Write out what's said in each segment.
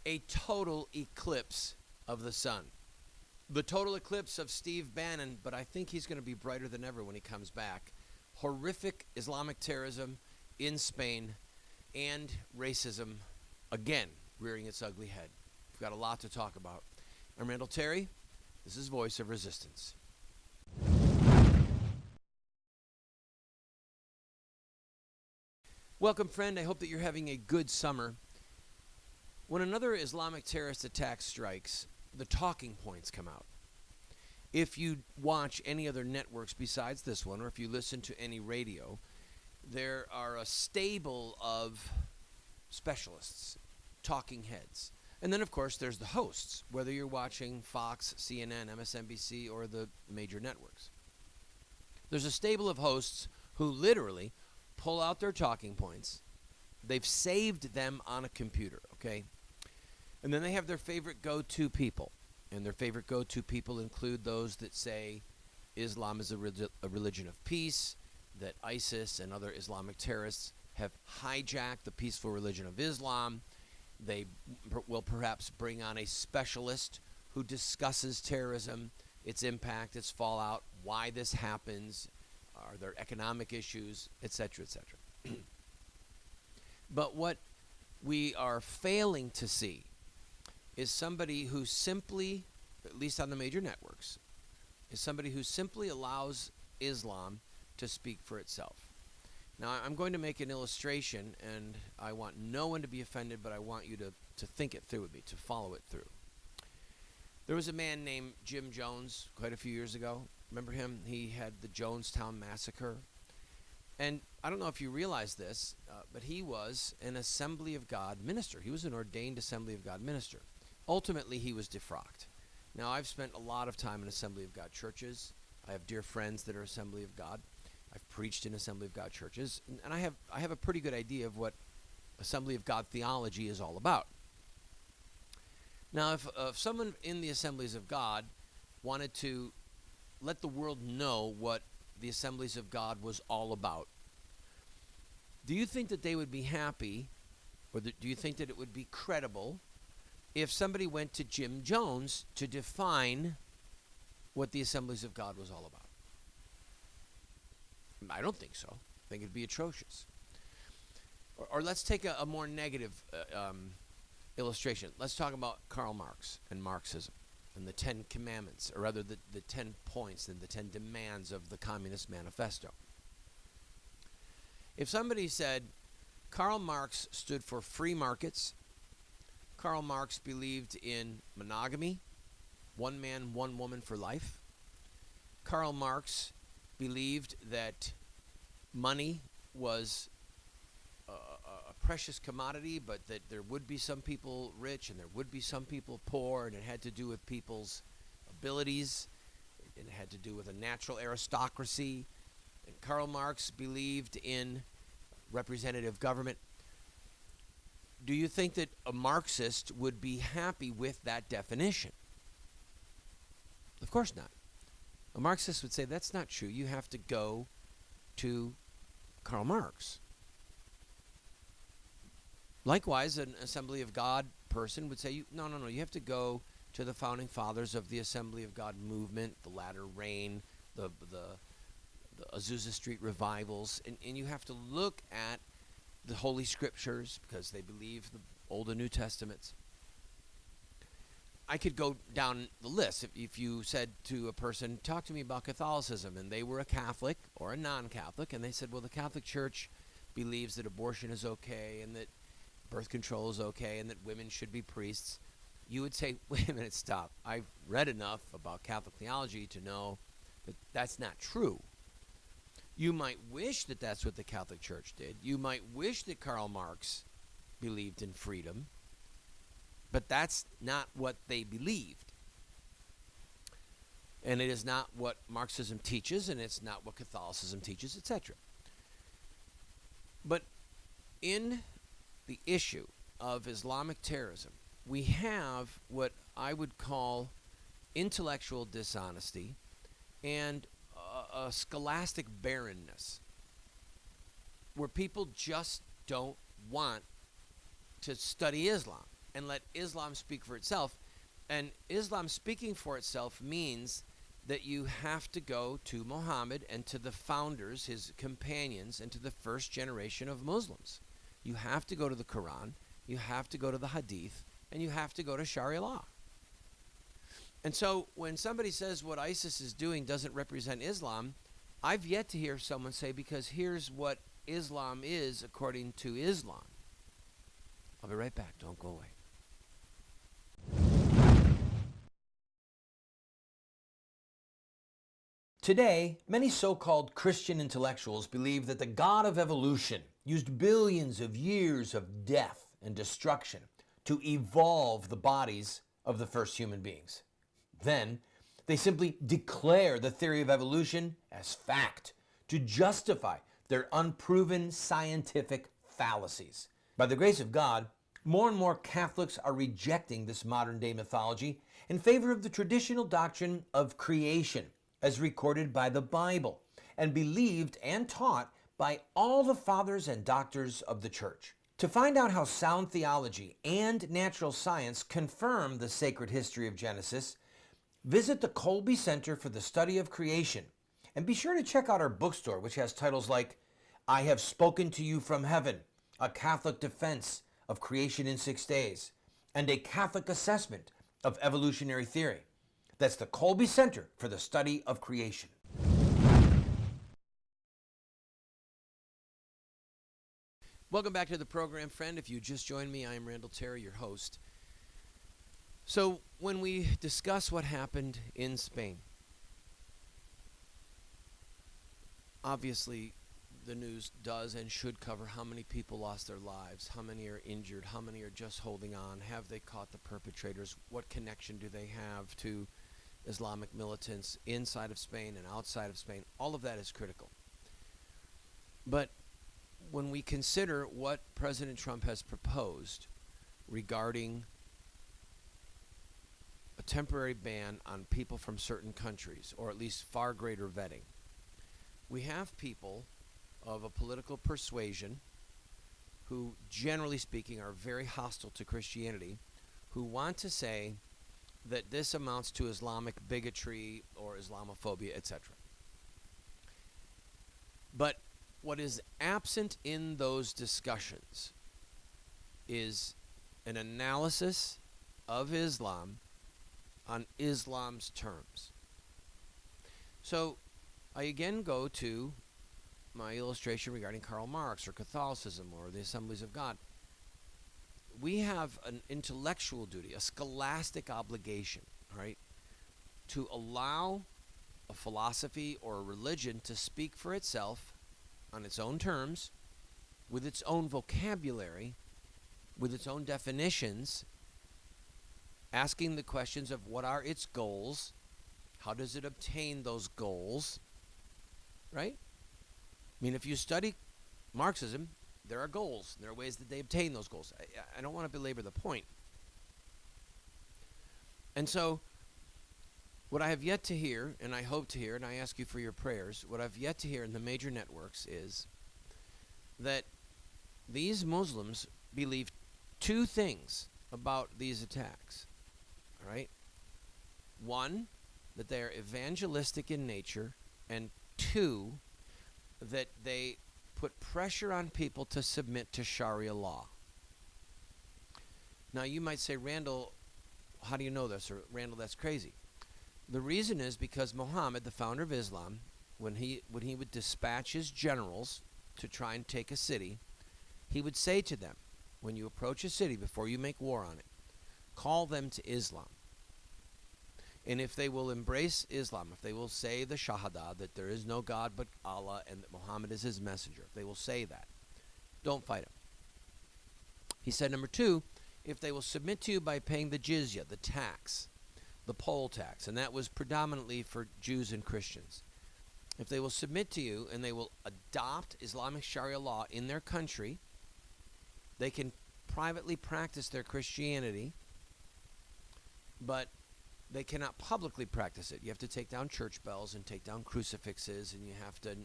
a total eclipse of the sun. The total eclipse of Steve Bannon, but I think he's going to be brighter than ever when he comes back. Horrific Islamic terrorism in Spain and racism again rearing its ugly head. We've got a lot to talk about. I'm Randall Terry. This is Voice of Resistance. Welcome, friend. I hope that you're having a good summer. When another Islamic terrorist attack strikes, the talking points come out. If you watch any other networks besides this one, or if you listen to any radio, there are a stable of specialists, talking heads. And then, of course, there's the hosts, whether you're watching Fox, CNN, MSNBC, or the major networks. There's a stable of hosts who literally pull out their talking points. They've saved them on a computer, okay? And then they have their favorite go-to people. And their favorite go-to people include those that say Islam is a religion of peace, that ISIS and other Islamic terrorists have hijacked the peaceful religion of Islam. They will perhaps bring on a specialist who discusses terrorism, its impact, its fallout, why this happens, are there economic issues, etc., etc. But what we are failing to see is somebody who simply, at least on the major networks, is somebody who simply allows Islam to speak for itself. Now, I'm going to make an illustration, and I want no one to be offended, but I want you to think it through with me, to follow it through. There was a man named Jim Jones quite a few years ago. Remember him? He had the Jonestown Massacre. And I don't know if you realize this, but he was an Assembly of God minister. He was an ordained Assembly of God minister. Ultimately, he was defrocked. Now, I've spent a lot of time in Assembly of God churches. I have dear friends that are Assembly of God. I've preached in Assembly of God churches, and I have a pretty good idea of what Assembly of God theology is all about. Now, if someone in the Assemblies of God wanted to let the world know what the Assemblies of God was all about, do you think that they would be happy, or do you think that it would be credible if somebody went to Jim Jones to define what the Assemblies of God was all about? I don't think so. I think it'd be atrocious. Or let's take a more negative illustration. Let's talk about Karl Marx and Marxism and the 10 Commandments, or rather the 10 points and the 10 demands of the Communist Manifesto. If somebody said Karl Marx stood for free markets, Karl Marx believed in monogamy, one man, one woman for life. Karl Marx believed that money was a precious commodity, but that there would be some people rich and there would be some people poor, and it had to do with people's abilities, and it had to do with a natural aristocracy. And Karl Marx believed in representative government. Do you think that a Marxist would be happy with that definition? Of course not. A Marxist would say, that's not true. You have to go to Karl Marx. Likewise, an Assembly of God person would say, no, you have to go to the founding fathers of the Assembly of God movement, the Latter Rain, the Azusa Street revivals, and you have to look at the Holy Scriptures, because they believe the Old and New Testaments. I could go down the list. If you said to a person, talk to me about Catholicism, and they were a Catholic or a non-Catholic, and they said, well, the Catholic Church believes that abortion is okay, and that birth control is okay, and that women should be priests, you would say, wait a minute, stop. I've read enough about Catholic theology to know that that's not true. You might wish that that's what the Catholic Church did. You might wish that Karl Marx believed in freedom, but that's not what they believed. And it is not what Marxism teaches, and it's not what Catholicism teaches, etc. But in the issue of Islamic terrorism, we have what I would call intellectual dishonesty and a scholastic barrenness, where people just don't want to study Islam. and let Islam speak for itself. And Islam speaking for itself means that you have to go to Muhammad and to the founders, his companions, and to the first generation of Muslims. You have to go to the Quran, you have to go to the Hadith, and you have to go to Sharia law. And so when somebody says what ISIS is doing doesn't represent Islam, I've yet to hear someone say, because here's what Islam is according to Islam. I'll be right back. Don't go away. Today, many so-called Christian intellectuals believe that the God of evolution used billions of years of death and destruction to evolve the bodies of the first human beings. Then, they simply declare the theory of evolution as fact to justify their unproven scientific fallacies. By the grace of God, more and more Catholics are rejecting this modern-day mythology in favor of the traditional doctrine of creation, as recorded by the Bible and believed and taught by all the fathers and doctors of the church. To find out how sound theology and natural science confirm the sacred history of Genesis, visit the Colby Center for the Study of Creation, and be sure to check out our bookstore, which has titles like I Have Spoken to You from Heaven, A Catholic Defense of Creation in 6 Days, and A Catholic Assessment of Evolutionary Theory. That's the Colby Center for the Study of Creation. Welcome back to the program, friend. If you just joined me, I am Randall Terry, your host. So when we discuss what happened in Spain, obviously the news does and should cover how many people lost their lives, how many are injured, how many are just holding on, have they caught the perpetrators, what connection do they have to Islamic militants inside of Spain and outside of Spain. All of that is critical. But when we consider what President Trump has proposed regarding a temporary ban on people from certain countries, or at least far greater vetting, we have people of a political persuasion who, generally speaking, are very hostile to Christianity, who want to say that this amounts to Islamic bigotry or Islamophobia, etc. But what is absent in those discussions is an analysis of Islam on Islam's terms. So I again go to my illustration regarding Karl Marx or Catholicism or the Assemblies of God. We have an intellectual duty, a scholastic obligation, right, to allow a philosophy or a religion to speak for itself on its own terms, with its own vocabulary, with its own definitions, asking the questions of what are its goals, how does it obtain those goals, right? I mean, if you study Marxism, there are goals. There are ways that they obtain those goals. I don't want to belabor the point. And so what I have yet to hear, and I hope to hear, and I ask you for your prayers, what I've yet to hear in the major networks is that these Muslims believe two things about these attacks. All right? One, that they are evangelistic in nature, and two, that they put pressure on people to submit to Sharia law. Now you might say, Randall, how do you know this? Or Randall, that's crazy. The reason is because Muhammad, the founder of Islam, when he would dispatch his generals to try and take a city, he would say to them, when you approach a city, before you make war on it, call them to Islam. And if they will embrace Islam, if they will say the Shahada, that there is no God but Allah and that Muhammad is his messenger, if they will say that, don't fight them. He said, number two, if they will submit to you by paying the jizya, the tax, the poll tax, and that was predominantly for Jews and Christians. If they will submit to you and they will adopt Islamic Sharia law in their country, they can privately practice their Christianity, but they cannot publicly practice it. You have to take down church bells and take down crucifixes, and you have to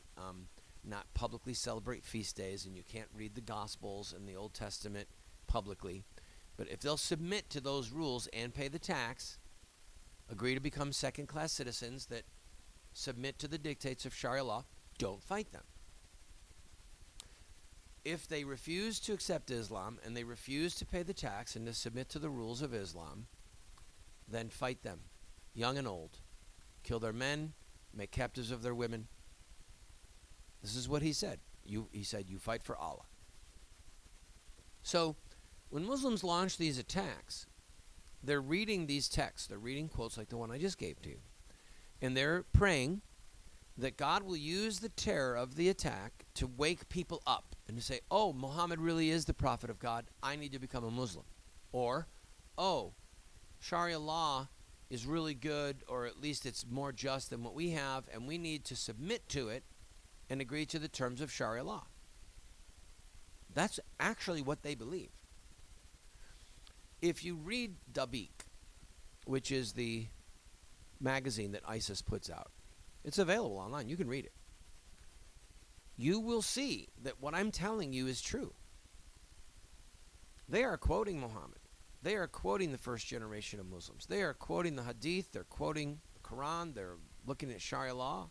not publicly celebrate feast days, and you can't read the Gospels and the Old Testament publicly. But if they'll submit to those rules and pay the tax, agree to become second-class citizens that submit to the dictates of Sharia law, don't fight them. If they refuse to accept Islam and they refuse to pay the tax and to submit to the rules of Islam, then fight them, young and old. Kill their men, make captives of their women. This is what he said. He said, you fight for Allah. So when Muslims launch these attacks, they're reading these texts. They're reading quotes like the one I just gave to you. And they're praying that God will use the terror of the attack to wake people up and to say, oh, Muhammad really is the prophet of God. I need to become a Muslim. Or, oh, Sharia law is really good, or at least it's more just than what we have, and we need to submit to it and agree to the terms of Sharia law. That's actually what they believe. If you read Dabiq, which is the magazine that ISIS puts out, it's available online. You can read it. You will see that what I'm telling you is true. They are quoting Muhammad. They are quoting the first generation of Muslims. They are quoting the Hadith. They're quoting the Quran. They're looking at Sharia law.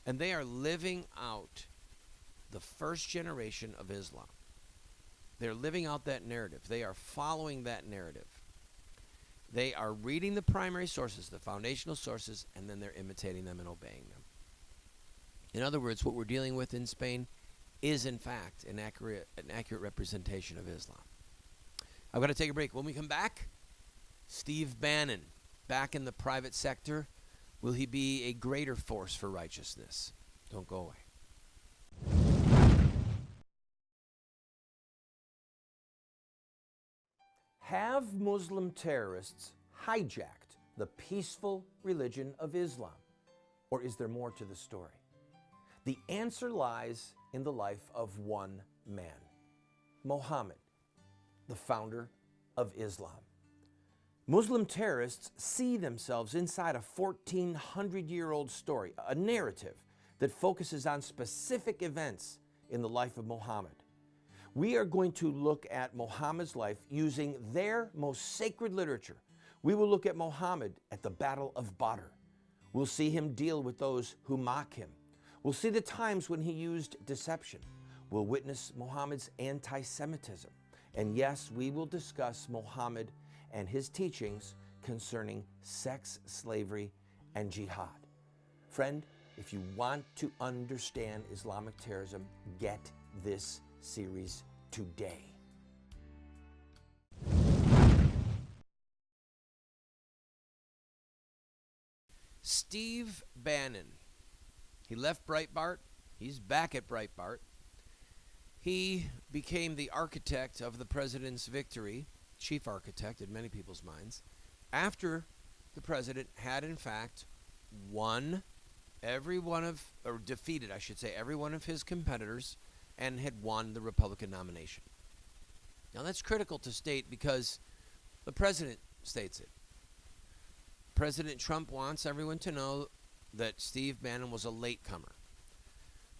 And they are living out the first generation of Islam. They're living out that narrative. They are following that narrative. They are reading the primary sources, the foundational sources, and then they're imitating them and obeying them. In other words, what we're dealing with in Spain is, in fact, an accurate representation of Islam. I've got to take a break. When we come back, Steve Bannon, back in the private sector. Will he be a greater force for righteousness? Don't go away. Have Muslim terrorists hijacked the peaceful religion of Islam? Or is there more to the story? The answer lies in the life of one man, Muhammad, the founder of Islam. Muslim terrorists see themselves inside a 1,400-year-old story, a narrative that focuses on specific events in the life of Muhammad. We are going to look at Muhammad's life using their most sacred literature. We will look at Muhammad at the Battle of Badr. We'll see him deal with those who mock him. We'll see the times when he used deception. We'll witness Muhammad's anti-Semitism. And yes, we will discuss Muhammad and his teachings concerning sex, slavery, and jihad. Friend, if you want to understand Islamic terrorism, get this series today. Steve Bannon. He left Breitbart. He's back at Breitbart. He became the architect of the president's victory, chief architect in many people's minds, after the president had in fact defeated, I should say, every one of his competitors and had won the Republican nomination. Now that's critical to state because the president states it. President Trump wants everyone to know that Steve Bannon was a latecomer.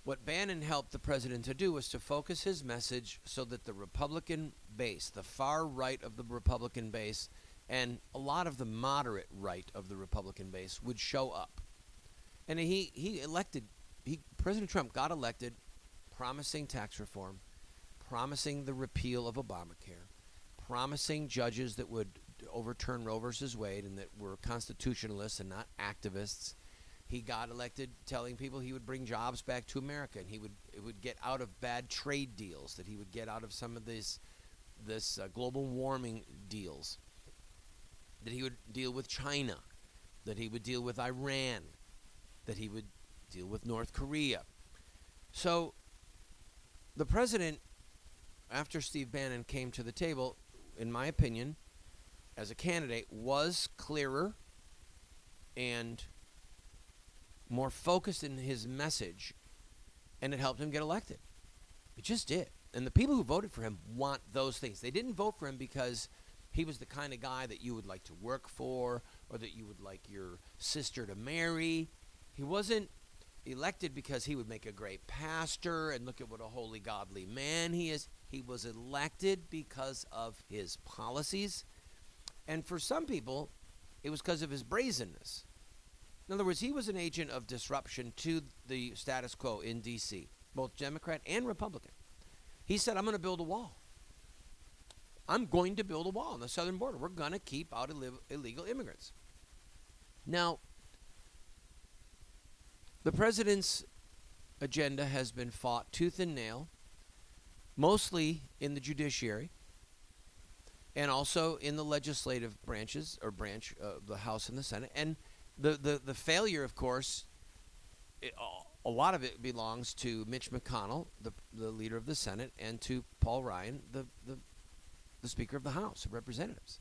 What Bannon helped the president to do was to focus his message so that the Republican base, the far right of the Republican base, and a lot of the moderate right of the Republican base would show up. And President Trump got elected promising tax reform, promising the repeal of Obamacare, promising judges that would overturn Roe versus Wade and that were constitutionalists and not activists. He got elected telling people he would bring jobs back to America and it would get out of bad trade deals, that he would get out of some of this global warming deals, that he would deal with China, that he would deal with Iran, that he would deal with North Korea. So the president, after Steve Bannon came to the table, in my opinion, as a candidate, was clearer and more focused in his message, and it helped him get elected. It just did. And the people who voted for him want those things. They didn't vote for him because he was the kind of guy that you would like to work for or that you would like your sister to marry. He wasn't elected because he would make a great pastor and look at what a holy, godly man he is. He was elected because of his policies. And for some people, it was because of his brazenness. In other words, he was an agent of disruption to the status quo in D.C., both Democrat and Republican. He said, I'm going to build a wall. I'm going to build a wall on the southern border. We're going to keep out illegal immigrants. Now, the president's agenda has been fought tooth and nail, mostly in the judiciary and also in the legislative branches, or branch of the House and the Senate. And the failure, of course, a lot of it belongs to Mitch McConnell, the leader of the Senate, and to Paul Ryan, the Speaker of the House of Representatives.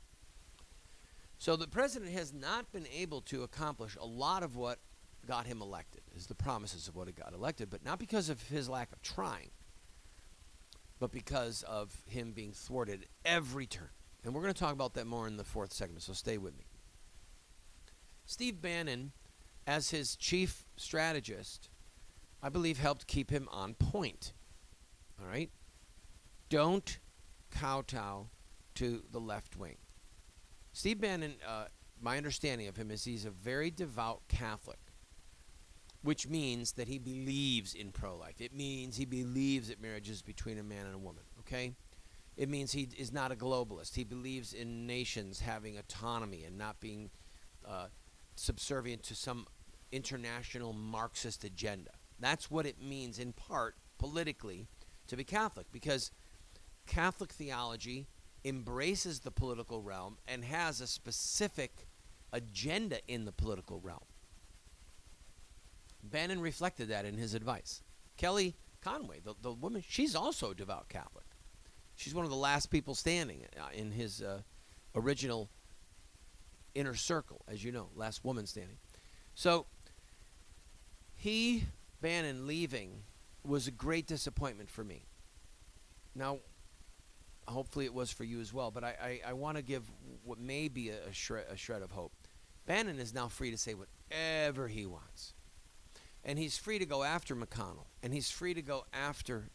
So the president has not been able to accomplish a lot of what got him elected, is the promises of what he got elected, but not because of his lack of trying, but because of him being thwarted every turn. And we're going to talk about that more in the fourth segment, so stay with me. Steve Bannon, as his chief strategist, I believe helped keep him on point. All right? Don't kowtow to the left wing. Steve Bannon, my understanding of him is he's a very devout Catholic, which means that he believes in pro-life. It means he believes that marriage is between a man and a woman, okay? It means he is not a globalist. He believes in nations having autonomy and not being subservient to some international Marxist agenda. That's what it means, in part, politically, to be Catholic, because Catholic theology embraces the political realm and has a specific agenda in the political realm. Bannon reflected that in his advice. Kelly Conway, the woman, she's also a devout Catholic. She's one of the last people standing in his original inner circle, as you know, last woman standing. So Bannon leaving was a great disappointment for me. Now, hopefully it was for you as well, but I want to give what may be a shred of hope. Bannon is now free to say whatever he wants. And he's free to go after McConnell. And he's free to go after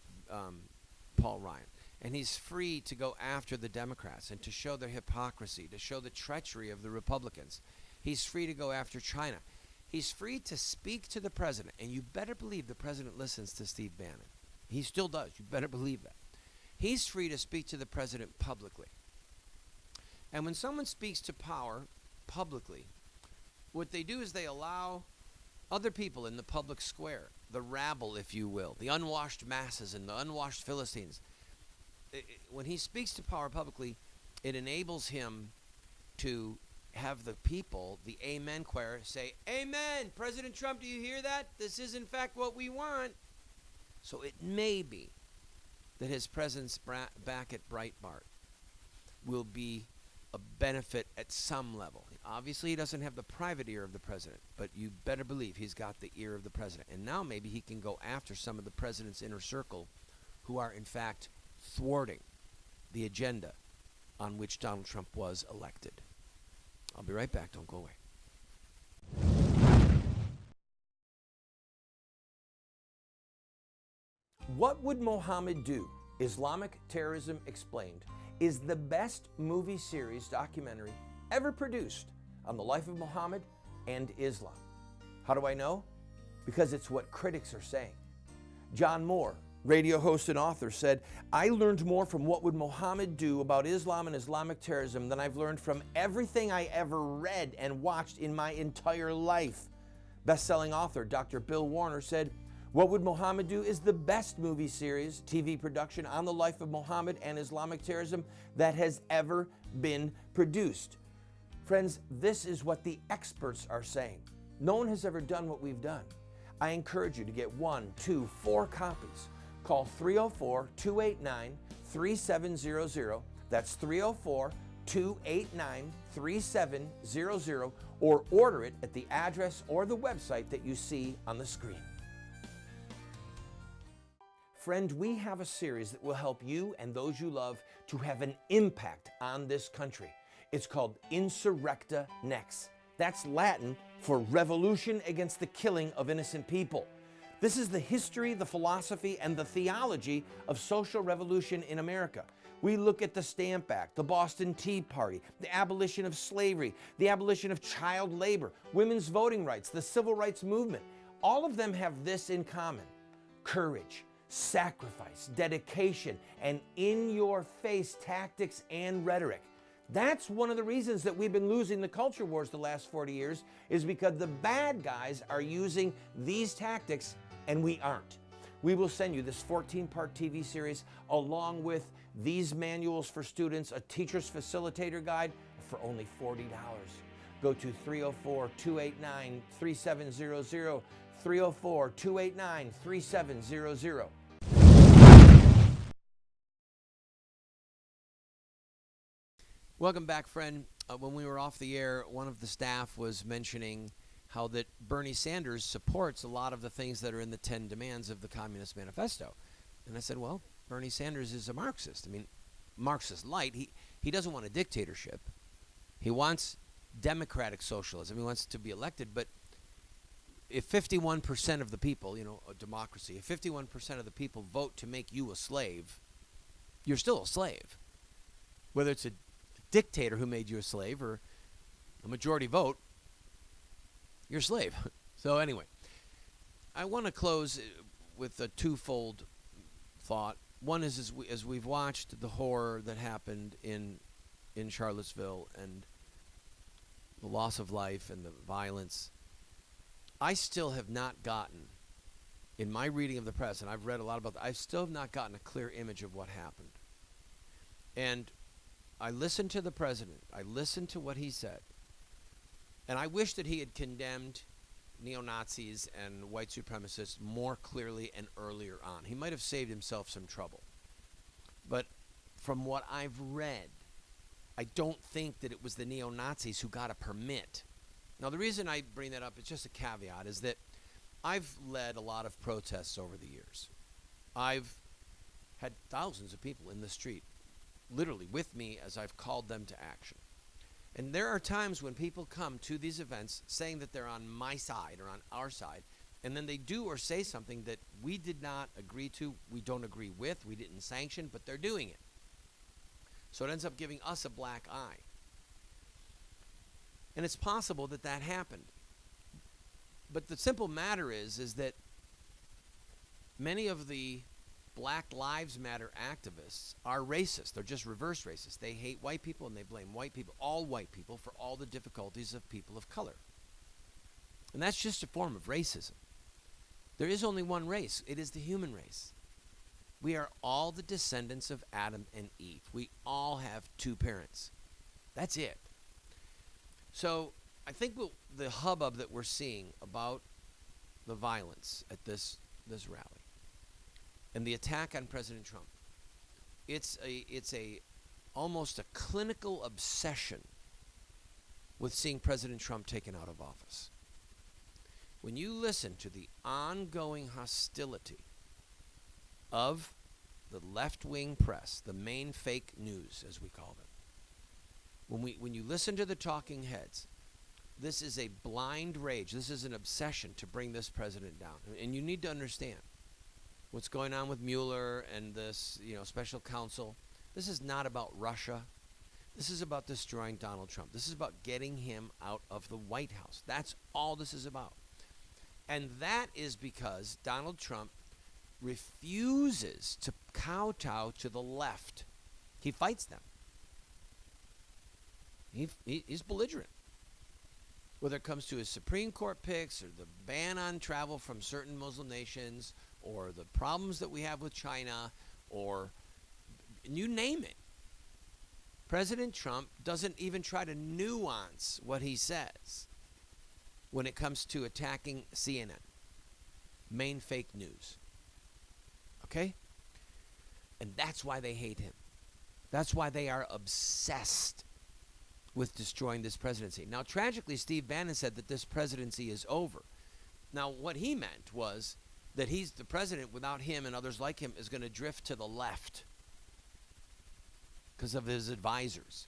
Paul Ryan. And he's free to go after the Democrats and to show their hypocrisy, to show the treachery of the Republicans. He's free to go after China. He's free to speak to the president. And you better believe the president listens to Steve Bannon. He still does. You better believe that. He's free to speak to the president publicly. And when someone speaks to power publicly, what they do is they allow other people in the public square, the rabble, if you will, the unwashed masses and the unwashed Philistines. When he speaks to power publicly, it enables him to have the people, the Amen choir, say, Amen, President Trump, do you hear that? This is, in fact, what we want. So it may be that his presence back at Breitbart will be a benefit at some level. Obviously, he doesn't have the private ear of the president, but you better believe he's got the ear of the president. And now maybe he can go after some of the president's inner circle who are, in fact, thwarting the agenda on which Donald Trump was elected. I'll be right back. Don't go away. What Would Mohammed Do? Islamic Terrorism Explained is the best movie series documentary ever produced on the life of Muhammad and Islam. How do I know? Because it's what critics are saying. John Moore, radio host and author, said, I learned more from What Would Mohammed Do about Islam and Islamic terrorism than I've learned from everything I ever read and watched in my entire life. Best-selling author Dr. Bill Warner said, What Would Mohammed Do is the best movie series, TV production on the life of Muhammad and Islamic terrorism that has ever been produced. Friends, this is what the experts are saying. No one has ever done what we've done. I encourage you to get 1, 2, 4 copies. Call 304-289-3700. That's 304-289-3700, or order it at the address or the website that you see on the screen. Friend, we have a series that will help you and those you love to have an impact on this country. It's called Insurrecta Nex. That's Latin for revolution against the killing of innocent people. This is the history, the philosophy, and the theology of social revolution in America. We look at the Stamp Act, the Boston Tea Party, the abolition of slavery, the abolition of child labor, women's voting rights, the civil rights movement. All of them have this in common: courage, sacrifice, dedication, and in-your-face tactics and rhetoric. That's one of the reasons that we've been losing the culture wars the last 40 years, is because the bad guys are using these tactics and we aren't. We will send you this 14-part TV series along with these manuals for students, a teacher's facilitator guide for only $40. Go to 304-289-3700, 304-289-3700. Welcome back, friend. When we were off the air, one of the staff was mentioning how that Bernie Sanders supports a lot of the things that are in the 10 demands of the Communist Manifesto. And I said, well, Bernie Sanders is a Marxist. I mean, Marxist light. He doesn't want a dictatorship. He wants democratic socialism. He wants to be elected. But if 51% of the people, a democracy, if 51% of the people vote to make you a slave, you're still a slave. Whether it's a dictator who made you a slave or a majority vote, you're a slave. So anyway, I want to close with a twofold thought. One is as we've watched the horror that happened in Charlottesville and the loss of life and the violence, I still have not gotten, in my reading of the press, and I've read a lot about that, I still have not gotten a clear image of what happened. And I listened to the president. I listened to what he said. And I wish that he had condemned neo-Nazis and white supremacists more clearly and earlier on. He might have saved himself some trouble. But from what I've read, I don't think that it was the neo-Nazis who got a permit. Now, the reason I bring that up, it's just a caveat, is that I've led a lot of protests over the years. I've had thousands of people in the street, literally with me as I've called them to action. And there are times when people come to these events saying that they're on my side or on our side, and then they do or say something that we did not agree to, we don't agree with, we didn't sanction, but they're doing it. So it ends up giving us a black eye. And it's possible that that happened. But the simple matter is that many of the Black Lives Matter activists are racist. They're just reverse racist. They hate white people and they blame white people, all white people, for all the difficulties of people of color. And that's just a form of racism. There is only one race. It is the human race. We are all the descendants of Adam and Eve. We all have two parents. That's it. So I think the hubbub that we're seeing about the violence at this rally and the attack on President Trump, it's almost a clinical obsession with seeing President Trump taken out of office. When you listen to the ongoing hostility of the left-wing press, the main fake news, as we call them, when you listen to the talking heads, this is a blind rage. This is an obsession to bring this president down. And you need to understand what's going on with Mueller and this, special counsel. This is not about Russia. This is about destroying Donald Trump. This is about getting him out of the White House. That's all this is about. And that is because Donald Trump refuses to kowtow to the left. He fights them. He's belligerent. Whether it comes to his Supreme Court picks or the ban on travel from certain Muslim nations or the problems that we have with China or you name it. President Trump doesn't even try to nuance what he says when it comes to attacking CNN, main fake news. Okay? And that's why they hate him. That's why they are obsessed with destroying this presidency. Now, tragically, Steve Bannon said that this presidency is over. Now, what he meant was that he's the president without him and others like him is going to drift to the left because of his advisors.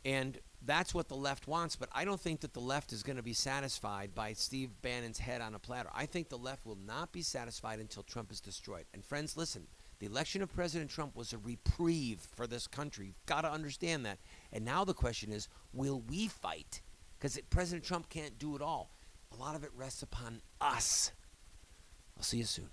And that's what the left wants, but I don't think that the left is going to be satisfied by Steve Bannon's head on a platter. I think the left will not be satisfied until Trump is destroyed. And friends, listen, the election of President Trump was a reprieve for this country. You've got to understand that. And now the question is, will we fight? Because President Trump can't do it all. A lot of it rests upon us. I'll see you soon.